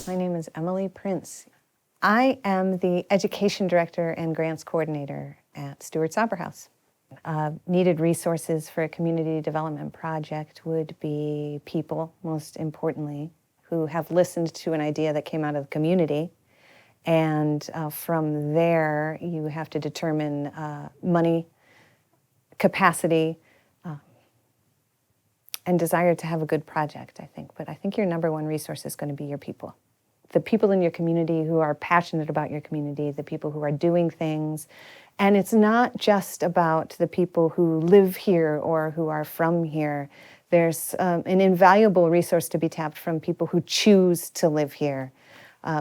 My name is Emily Prince. I am the Education Director and Grants Coordinator at Stuart's Opera House. Needed resources for a community development project would be people, most importantly, who have listened to an idea that came out of the community. And from there, you have to determine money, capacity, and desire to have a good project, I think. But I think your number one resource is going to be your people. The people in your community who are passionate about your community, the people who are doing things. And it's not just about the people who live here or who are from here. There's an invaluable resource to be tapped from people who choose to live here,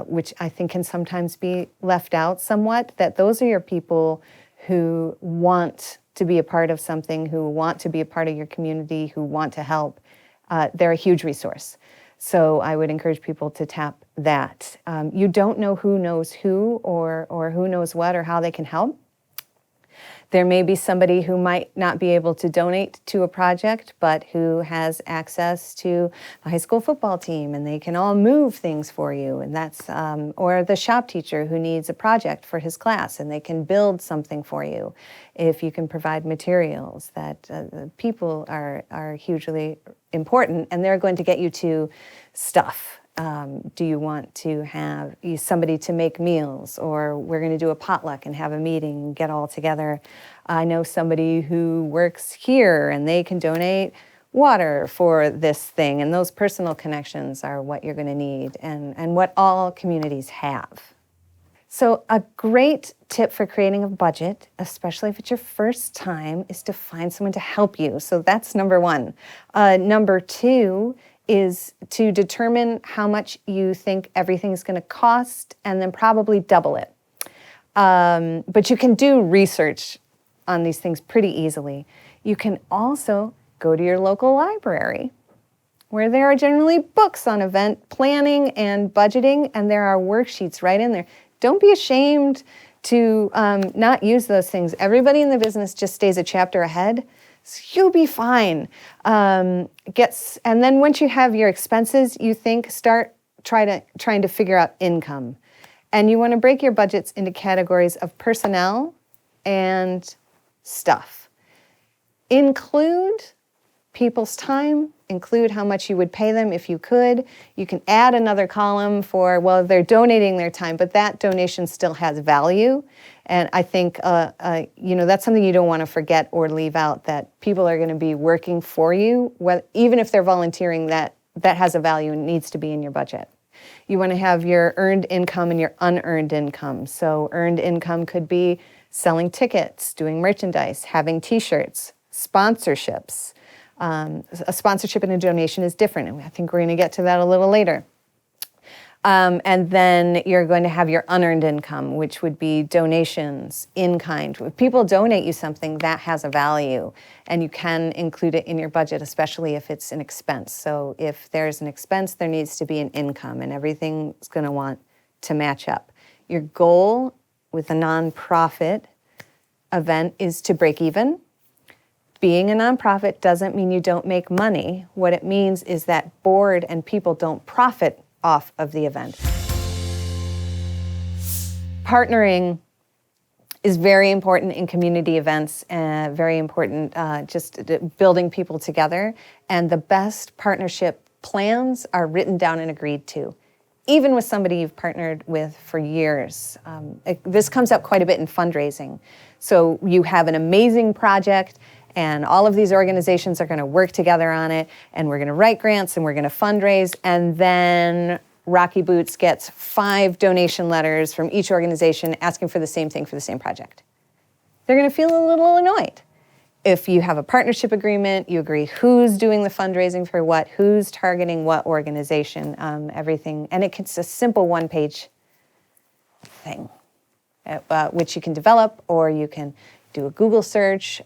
which I think can sometimes be left out somewhat, that those are your people who want to be a part of something, who want to be a part of your community, who want to help. They're a huge resource. So I would encourage people to tap that. You don't know who knows who or who knows what or how they can help. There may be somebody who might not be able to donate to a project, but who has access to the high school football team, and they can all move things for you. And that's, or the shop teacher who needs a project for his class, and they can build something for you. If you can provide materials, that people are hugely important, and they're going to get you to stuff. Do you want to have somebody to make meals, or we're going to do a potluck and have a meeting and get all together? I know somebody who works here and they can donate water for this thing, and those personal connections are what you're going to need and what all communities have. So a great tip for creating a budget, especially if it's your first time, is to find someone to help you. So that's number one. Number two is to determine how much you think everything's going to cost and then probably double it. But you can do research on these things pretty easily. You can also go to your local library, where there are generally books on event planning and budgeting, and there are worksheets right in there. Don't be ashamed to not use those things. Everybody in the business just stays a chapter ahead. So you'll be fine. And then once you have your expenses, you start trying to figure out income. And you want to break your budgets into categories of personnel and stuff. Include people's time, include how much you would pay them if you could. You can add another column for, well, they're donating their time, but that donation still has value. And I think, that's something you don't want to forget or leave out, that people are going to be working for you, even if they're volunteering, that has a value and needs to be in your budget. You want to have your earned income and your unearned income. So earned income could be selling tickets, doing merchandise, having t-shirts, sponsorships. A sponsorship and a donation is different, and I think we're going to get to that a little later. And then you're going to have your unearned income, which would be donations, in kind. If people donate you something, that has a value, and you can include it in your budget, especially if it's an expense. So if there's an expense, there needs to be an income, and everything's going to want to match up. Your goal with a nonprofit event is to break even. Being a nonprofit doesn't mean you don't make money. What it means is that board and people don't profit off of the event. Partnering is very important in community events, very important just building people together. And the best partnership plans are written down and agreed to, even with somebody you've partnered with for years. This comes up quite a bit in fundraising. So you have an amazing project, and all of these organizations are going to work together on it, and we're going to write grants, and we're going to fundraise, and then Rocky Boots gets 5 donation letters from each organization asking for the same thing for the same project. They're going to feel a little annoyed. If you have a partnership agreement, you agree who's doing the fundraising for what, who's targeting what organization, everything, and it's a simple one-page thing, which you can develop, or you can do a Google search.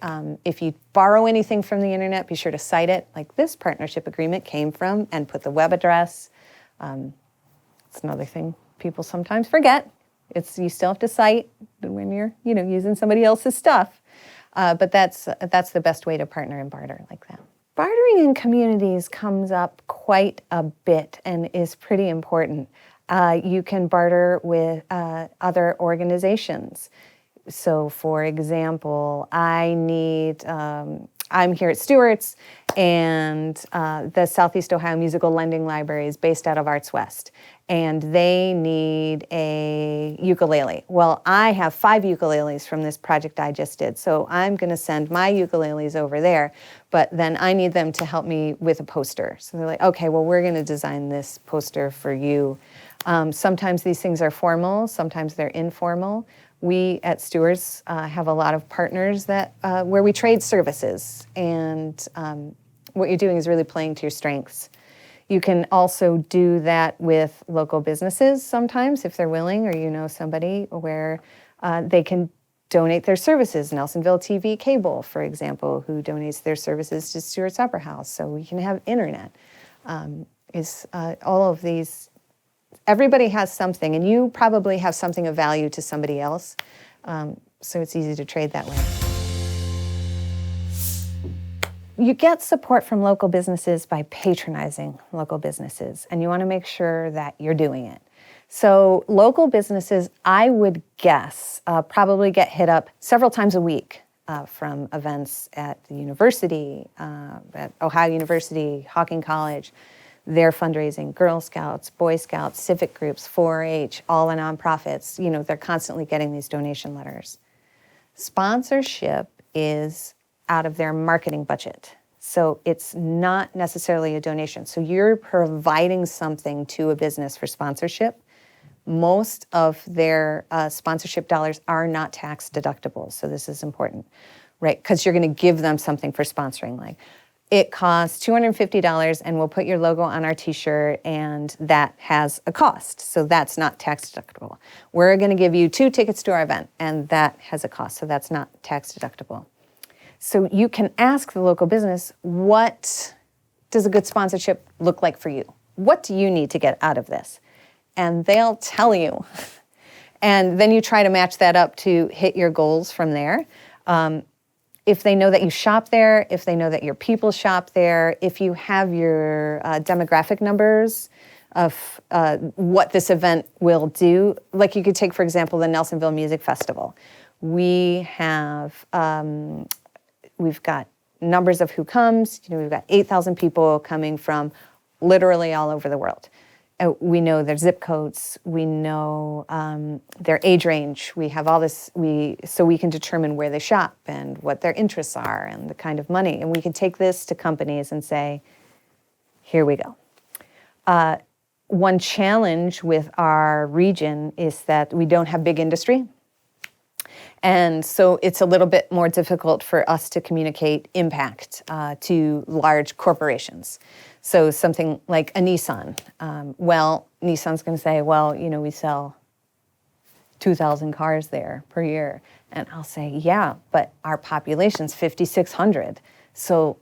If you borrow anything from the internet, be sure to cite it, like this partnership agreement came from, and put the web address. It's another thing people sometimes forget. You still have to cite when you're using somebody else's stuff. But that's the best way to partner and barter like that. Bartering in communities comes up quite a bit and is pretty important. You can barter with other organizations. So, for example, I'm here at Stuart's, and the Southeast Ohio Musical Lending Library is based out of Arts West, and they need a ukulele. Well, I have 5 ukuleles from this project I just did, so I'm going to send my ukuleles over there, but then I need them to help me with a poster. So they're like, okay, well, we're going to design this poster for you. Sometimes these things are formal, sometimes they're informal. We at Stuart's have a lot of partners that where we trade services, and what you're doing is really playing to your strengths. You can also do that with local businesses sometimes if they're willing, or you know somebody where they can donate their services. Nelsonville TV Cable, for example, who donates their services to Stuart's Opera House, so we can have internet. All of these. Everybody has something, and you probably have something of value to somebody else, so it's easy to trade that way. You get support from local businesses by patronizing local businesses, and you want to make sure that you're doing it. So local businesses, I would guess, probably get hit up several times a week from events at the university, at Ohio University, Hawking College. They're fundraising, Girl Scouts, Boy Scouts, civic groups, 4-H, all the nonprofits. You know, they're constantly getting these donation letters. Sponsorship is out of their marketing budget. So it's not necessarily a donation. So you're providing something to a business for sponsorship. Most of their sponsorship dollars are not tax deductible. So this is important, right? Because you're going to give them something for sponsoring, like, it costs $250 and we'll put your logo on our t-shirt, and that has a cost. So that's not tax deductible. We're going to give you 2 tickets to our event, and that has a cost. So that's not tax deductible. So you can ask the local business, what does a good sponsorship look like for you? What do you need to get out of this? And they'll tell you. And then you try to match that up to hit your goals from there. If they know that you shop there, if they know that your people shop there, if you have your demographic numbers of what this event will do, like you could take, for example, the Nelsonville Music Festival. We've got numbers of who comes. You know, we've got 8,000 people coming from literally all over the world. We know their zip codes. We know their age range. We have all this. So we can determine where they shop and what their interests are and the kind of money. And we can take this to companies and say, here we go. One challenge with our region is that we don't have big industry. And so it's a little bit more difficult for us to communicate impact to large corporations. So something like a Nissan. Nissan's going to say, well, you know, we sell 2,000 cars there per year. And I'll say, yeah, but our population's 5,600. So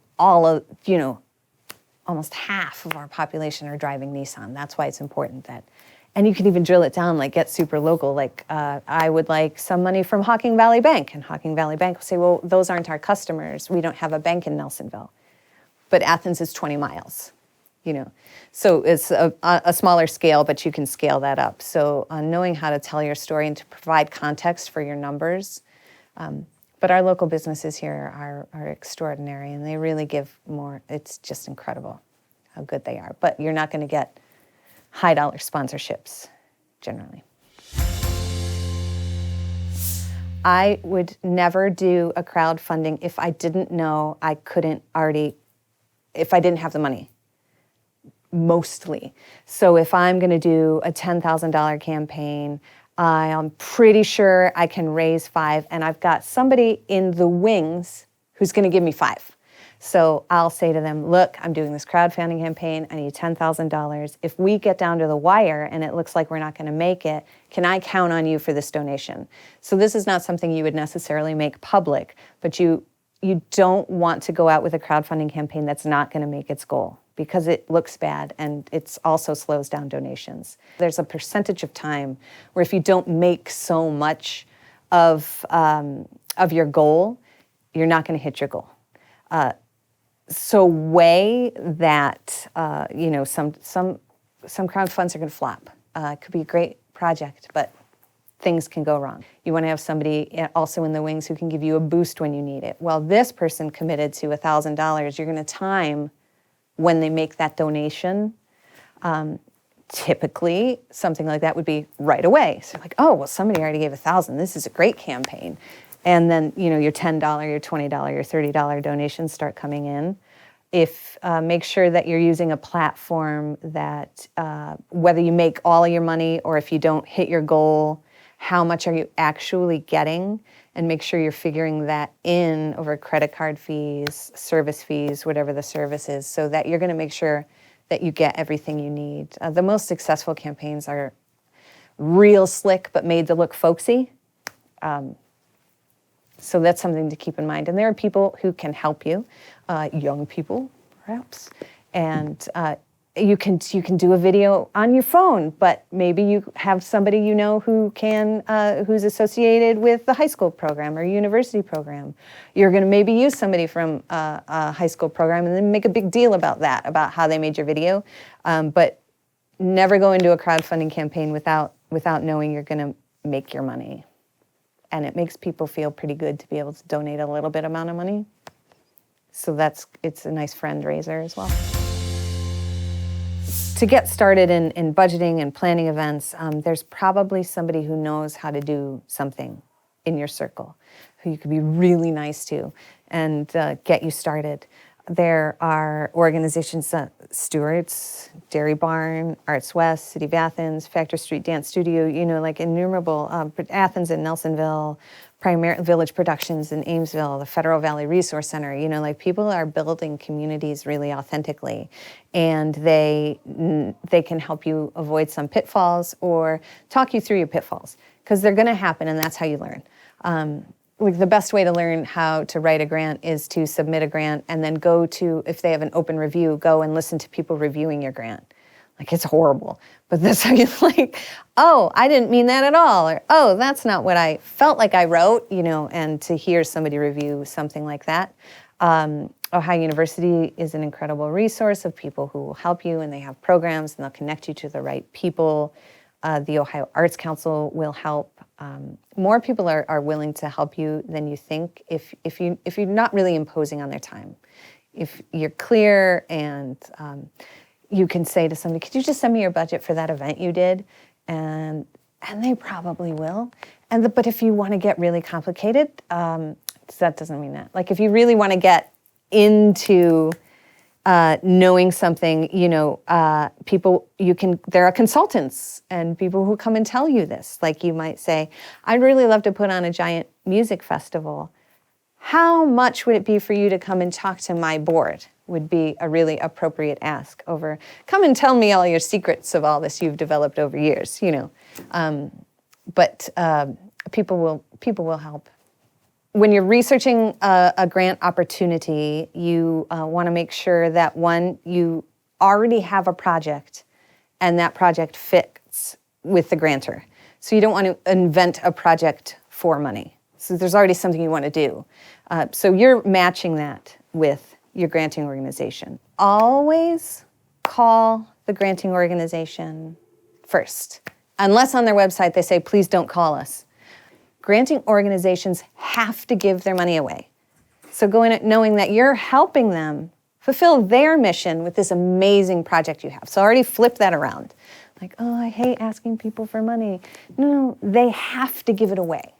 almost half of our population are driving Nissan. That's why it's important that. And you can even drill it down, like get super local. Like I would like some money from Hawking Valley Bank. And Hawking Valley Bank will say, well, those aren't our customers. We don't have a bank in Nelsonville. But Athens is 20 miles, you know. So it's a smaller scale, but you can scale that up. So knowing how to tell your story and to provide context for your numbers. But our local businesses here are extraordinary, and they really give more. It's just incredible how good they are. But you're not going to get high dollar sponsorships generally. I would never do a crowdfunding if I didn't know I couldn't already, if I didn't have the money, mostly. So if I'm going to do a $10,000 campaign, I'm pretty sure I can raise 5, and I've got somebody in the wings who's going to give me 5. So I'll say to them, look, I'm doing this crowdfunding campaign. I need $10,000. If we get down to the wire and it looks like we're not going to make it, can I count on you for this donation? So this is not something you would necessarily make public, but you don't want to go out with a crowdfunding campaign that's not going to make its goal, because it looks bad and it also slows down donations. There's a percentage of time where if you don't make so much of your goal, you're not going to hit your goal. So weigh that, some crowd funds are going to flop. It could be a great project, but things can go wrong. You want to have somebody also in the wings who can give you a boost when you need it. Well, this person committed to $1,000. You're going to time when they make that donation. Typically, something like that would be right away. So like, oh, well, somebody already gave $1,000. This is a great campaign. And then, your $10, your $20, your $30 donations start coming in. Make sure that you're using a platform that, whether you make all of your money or if you don't hit your goal, how much are you actually getting? And make sure you're figuring that in over credit card fees, service fees, whatever the service is, so that you're going to make sure that you get everything you need. The most successful campaigns are real slick but made to look folksy. So that's something to keep in mind. And there are people who can help you, young people perhaps, and you can do a video on your phone, but maybe you have somebody who's associated with the high school program or university program. You're going to maybe use somebody from a high school program and then make a big deal about that, about how they made your video. But never go into a crowdfunding campaign without knowing you're going to make your money. And it makes people feel pretty good to be able to donate a little bit amount of money. So it's a nice friend raiser as well. To get started in budgeting and planning events, there's probably somebody who knows how to do something in your circle, who you could be really nice to and get you started. There are organizations, Stuart's, Dairy Barn, Arts West, City of Athens, Factor Street Dance Studio, like innumerable, Athens and Nelsonville, Village Productions in Amesville, the Federal Valley Resource Center, people are building communities really authentically, and they can help you avoid some pitfalls or talk you through your pitfalls, because they're going to happen, and that's how you learn. The best way to learn how to write a grant is to submit a grant and then go to, if they have an open review, go and listen to people reviewing your grant. It's horrible, but that's how you oh, I didn't mean that at all, or oh, that's not what I felt like I wrote, and to hear somebody review something like that. Ohio University is an incredible resource of people who will help you, and they have programs, and they'll connect you to the right people. The Ohio Arts Council will help. More people are willing to help you than you think if you're not really imposing on their time. If you're clear and you can say to somebody, could you just send me your budget for that event you did? And they probably will. But if you want to get really complicated, that doesn't mean that. If you really want to get into knowing something, people, there are consultants and people who come and tell you this. You might say, I'd really love to put on a giant music festival. How much would it be for you to come and talk to my board? Would be a really appropriate ask over, come and tell me all your secrets of all this you've developed over years, But people will help. When you're researching a grant opportunity, you want to make sure that, one, you already have a project and that project fits with the grantor. So you don't want to invent a project for money. So there's already something you want to do. So you're matching that with your granting organization. Always call the granting organization first. Unless on their website they say, please don't call us. Granting organizations have to give their money away. So go in knowing that you're helping them fulfill their mission with this amazing project you have. So already flip that around. Oh, I hate asking people for money. No, they have to give it away.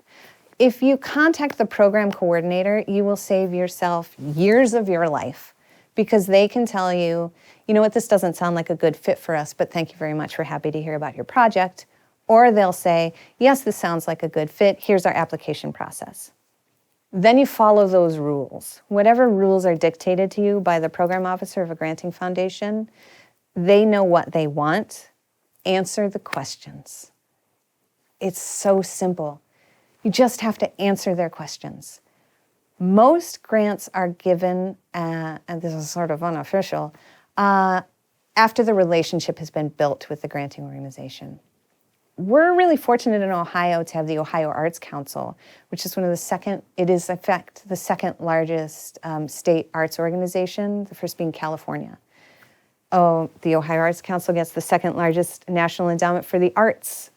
If you contact the program coordinator, you will save yourself years of your life, because they can tell you, you know what, this doesn't sound like a good fit for us, but thank you very much. We're happy to hear about your project. Or they'll say, yes, this sounds like a good fit. Here's our application process. Then you follow those rules. Whatever rules are dictated to you by the program officer of a granting foundation, they know what they want. Answer the questions. It's so simple. You just have to answer their questions. Most grants are given, and this is sort of unofficial, after the relationship has been built with the granting organization. We're really fortunate in Ohio to have the Ohio Arts Council, which is it is in fact the second largest state arts organization, the first being California. the Ohio Arts Council gets the second largest National Endowment for the Arts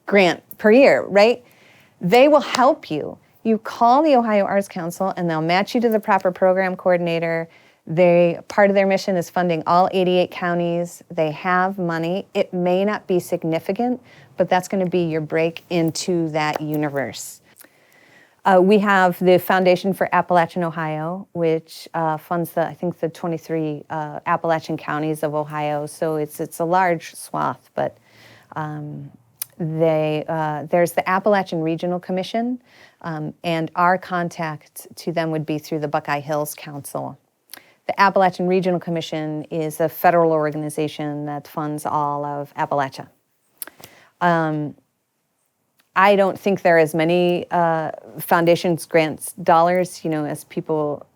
grant per year, right? They will help you. You call the Ohio Arts Council and they'll match you to the proper program coordinator. Part of their mission is funding all 88 counties. They have money. It may not be significant, but that's going to be your break into that universe. We have the Foundation for Appalachian Ohio, which funds I think the 23 Appalachian counties of Ohio. So it's a large swath, but there's the Appalachian Regional Commission, and our contact to them would be through the Buckeye Hills Council. The Appalachian Regional Commission is a federal organization that funds all of Appalachia. I don't think there are as many foundations grants dollars, as people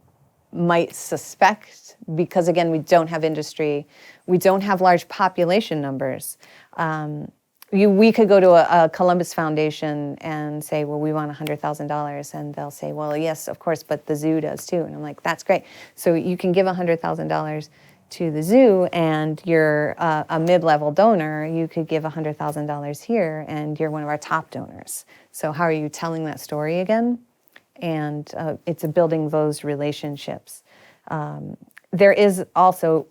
might suspect, because again, we don't have industry, we don't have large population numbers. We could go to a Columbus Foundation and say, well, we want $100,000, and they'll say, well, yes, of course, but the zoo does too. And I'm like, that's great. So you can give $100,000 to the zoo, and you're a mid-level donor. You could give $100,000 here, and you're one of our top donors. So how are you telling that story again? And it's building those relationships. There is also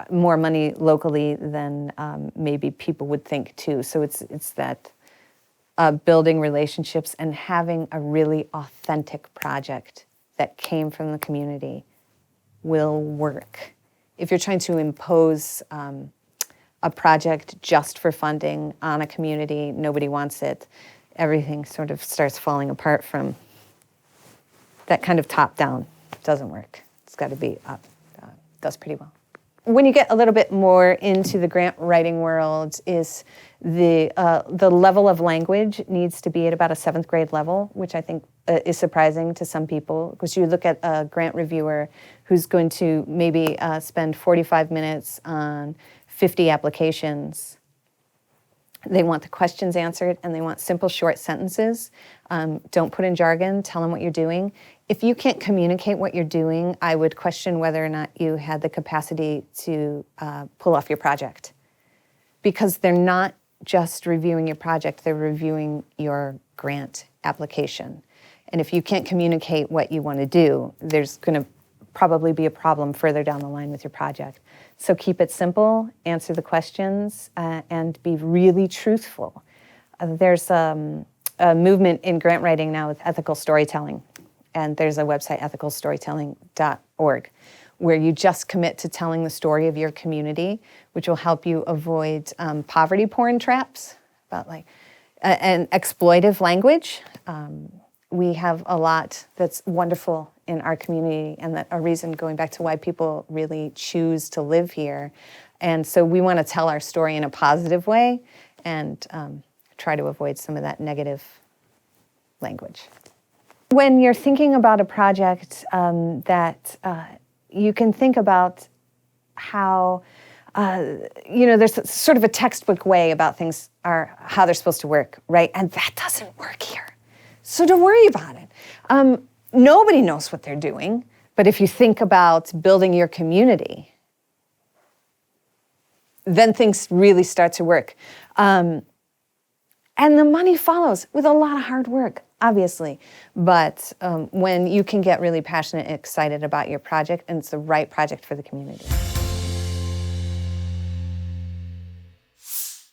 more money locally than maybe people would think too. So it's that building relationships and having a really authentic project that came from the community will work. If you're trying to impose a project just for funding on a community, nobody wants it. Everything sort of starts falling apart from that kind of top-down. Doesn't work. It's got to be up. Does pretty well. When you get a little bit more into the grant writing world, is the level of language needs to be at about a 7th grade level, which I think is surprising to some people, because you look at a grant reviewer who's going to maybe spend 45 minutes on 50 applications. They want the questions answered, and they want simple, short sentences. Don't put in jargon. Tell them what you're doing. If you can't communicate what you're doing, I would question whether or not you had the capacity to pull off your project. Because they're not just reviewing your project, they're reviewing your grant application. And if you can't communicate what you want to do, there's going to probably be a problem further down the line with your project. So keep it simple, answer the questions, and be really truthful. There's a movement in grant writing now with ethical storytelling. And there's a website, ethicalstorytelling.org, where you just commit to telling the story of your community, which will help you avoid poverty porn traps, and exploitive language. We have a lot that's wonderful in our community, and that a reason going back to why people really choose to live here. And so we want to tell our story in a positive way and try to avoid some of that negative language. When you're thinking about a project you can think about how, there's sort of a textbook way about things are how they're supposed to work, right? And that doesn't work here. So don't worry about it. Nobody knows what they're doing, but if you think about building your community, then things really start to work. And the money follows with a lot of hard work, obviously. But when you can get really passionate and excited about your project, and it's the right project for the community.